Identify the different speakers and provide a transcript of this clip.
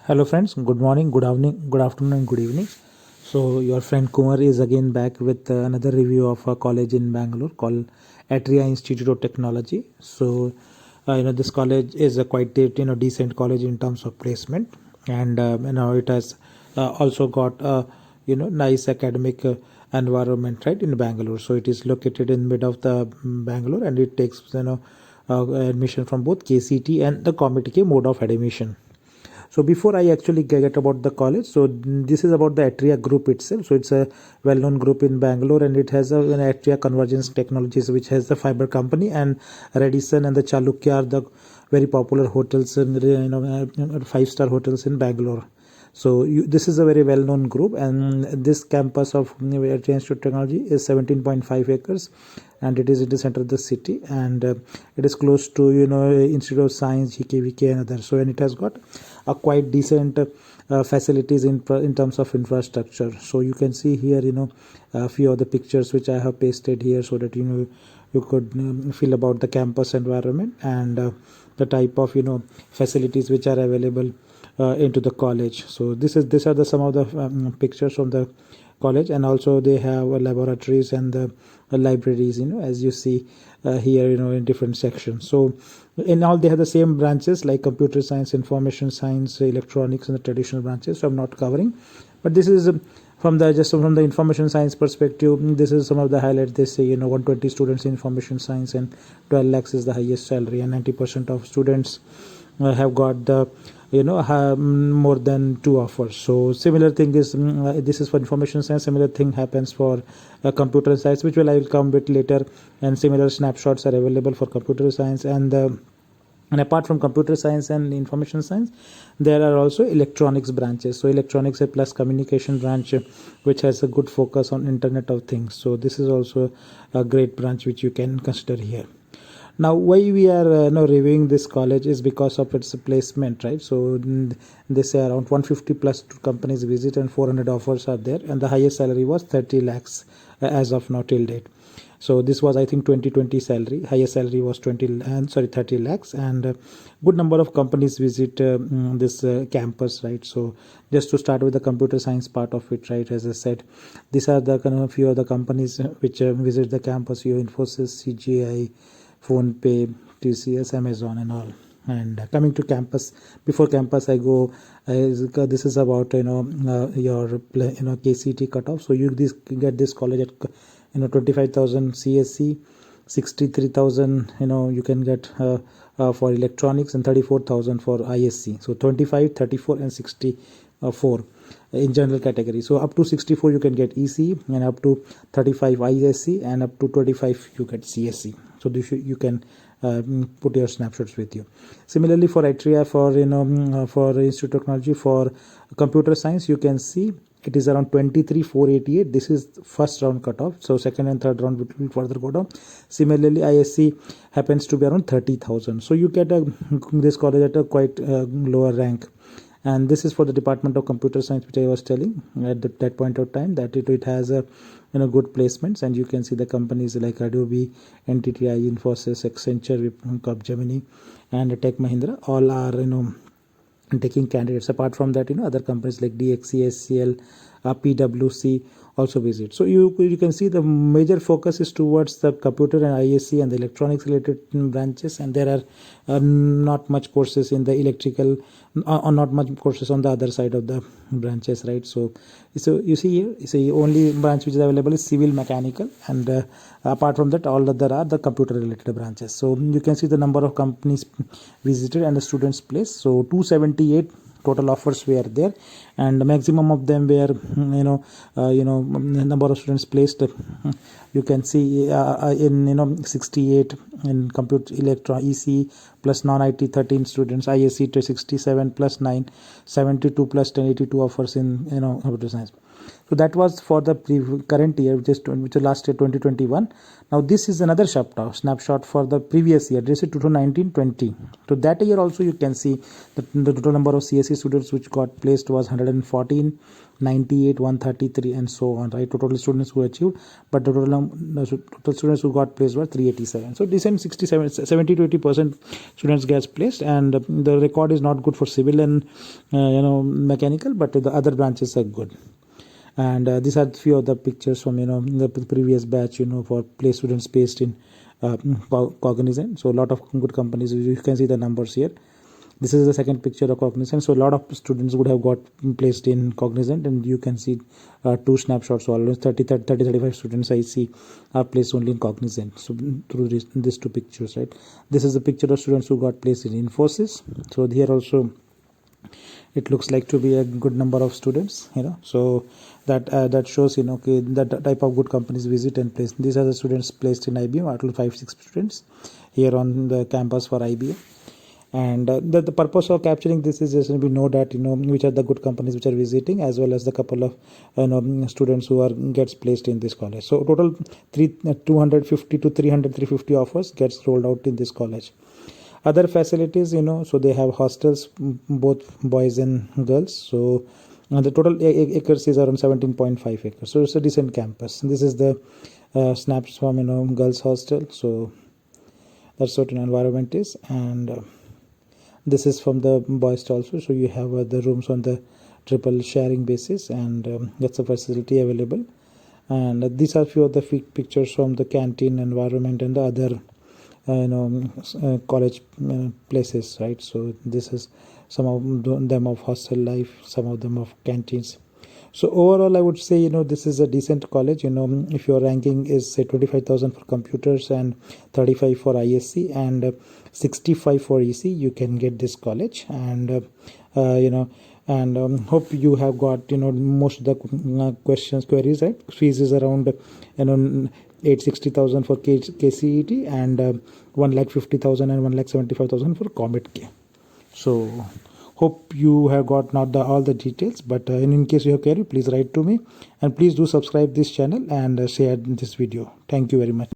Speaker 1: Hello friends, good morning, good evening, good afternoon and good evening. So your friend Kumar is again back with another review of a college in Bangalore called Atria Institute of Technology. So this college is a quite decent college in terms of placement, and it has also got a nice academic environment right in Bangalore. So it is located in mid of the Bangalore, and it takes admission from both KCT and the Committee mode of admission. So before I actually get about the college, so this is about the Atria group itself. So it's a well-known group in Bangalore, and it has an Atria Convergence Technologies, which has the fiber company, and Radisson and the Chalukya are the very popular hotels and five-star hotels in Bangalore. So this is a very well-known group, and this campus of Atria Institute of Technology is 17.5 acres, and it is in the center of the city, and it is close to Institute of Science, GKVK, and others. So and it has got a quite decent facilities in terms of infrastructure. So you can see here a few of the pictures which I have pasted here, so that you could feel about the campus environment and the type of facilities which are available into the college. So these are the some of the pictures from the college, and also they have laboratories and the libraries as you see here in different sections. So in all they have the same branches like computer science, information science, electronics, and the traditional branches, so I'm not covering, but this is from the information science perspective. This is some of the highlights. They say 120 students in information science, and 12 lakhs is the highest salary, and 90% of students have got the have more than two offers. So similar thing is this is for information science. Similar thing happens for computer science, which I will come bit later, and similar snapshots are available for computer science. And apart from computer science and information science, there are also electronics branches. So electronics plus communication branch, which has a good focus on Internet of Things. So this is also a great branch which you can consider here. Now why we are now reviewing this college is because of its placement, right? So they say around 150 plus companies visit, and 400 offers are there, and the highest salary was 30 lakhs as of now till date. So this was, I think, 2020 salary. Highest salary was 30 lakhs, and good number of companies visit this campus, right? So just to start with the computer science part of it, right? As I said, these are the kind of few of the companies which visit the campus. Infosys, CGI, PhonePe, TCS, Amazon, and all. And coming to campus, before campus I go, this is about your KCT cutoff. So you get this college at 25,000 CSC, 63,000 you can get for electronics, and 34,000 for ISC. So 25, 34, and 64 in general category. So up to 64 you can get EC, and up to 35 ISC, and up to 25 you get CSC. So this you can put your snapshots with you. Similarly for Atria, for Institute of Technology, for computer science, you can see it is around 23,488. This is first round cutoff. So second and third round will further go down. Similarly, ISC happens to be around 30,000. So you get this college at a quite lower rank. And this is for the Department of Computer Science, which I was telling at that point of time, that it has a good placements, and you can see the companies like Adobe, NTTI, Infosys, Accenture, Capgemini, and Tech Mahindra all are taking candidates. Apart from that, other companies like DXC, SCL, PwC also visit. So you can see the major focus is towards the computer and ISC and the electronics related branches, and there are not much courses in the electrical, or not much courses on the other side of the branches, right? So you see here, the only branch which is available is civil mechanical, and apart from that, all other are the computer related branches. So you can see the number of companies visited and the students placed. So 278 total offers were there, and the maximum of them were number of students placed. You can see in 68 in computer electron EC plus non-IT 13 students, ISC to 67 plus 9, 72 plus 10, 82 offers in computer science. So that was for the current year, which is last year 2021. Now this is another snapshot for the previous year. This is 2019-20. So that year also you can see the total number of CSE students which got placed was 114, 98, 133, and so on, right? Total students who achieved, but the total students who got placed were 387. So decent 70 to 80% students gets placed, and the record is not good for civil and mechanical, but the other branches are good. And these are few of the pictures from the previous batch for place students based in Cognizant. So a lot of good companies, you can see the numbers here. This is the second picture of Cognizant. So a lot of students would have got placed in Cognizant, and you can see two snapshots. So almost 35 students I see are placed only in Cognizant. So through these two pictures, right? This is the picture of students who got placed in Infosys. So here also it looks like to be a good number of students, so that shows that type of good companies visit and place. These are the students placed in IBM, total 5-6 students here on the campus for IBM. And the purpose of capturing this is just we know that which are the good companies which are visiting, as well as the couple of students who gets placed in this college. So total 250 to 350 offers gets rolled out in this college. Other facilities, so they have hostels, both boys and girls. So the total acres is around 17.5 acres. So it's a decent campus. This is the snaps from girls hostel. So that's what an environment is. And this is from the boys also. So you have the rooms on the triple sharing basis, and that's a facility available. And these are few of the pictures from the canteen environment and the other college places, right? So this is some of them of hostel life, some of them of canteens. So overall I would say this is a decent college. If your ranking is say 25,000 for computers and 35 for ISC and 65 for EC, you can get this college. And hope you have got most of the queries right. Fees is around 860,000 for KCET and 1,50,000 and 1,75,000 for Comet K. So hope you have got not all the details, but in case you have query, please write to me, and please do subscribe this channel and share this video. Thank you very much.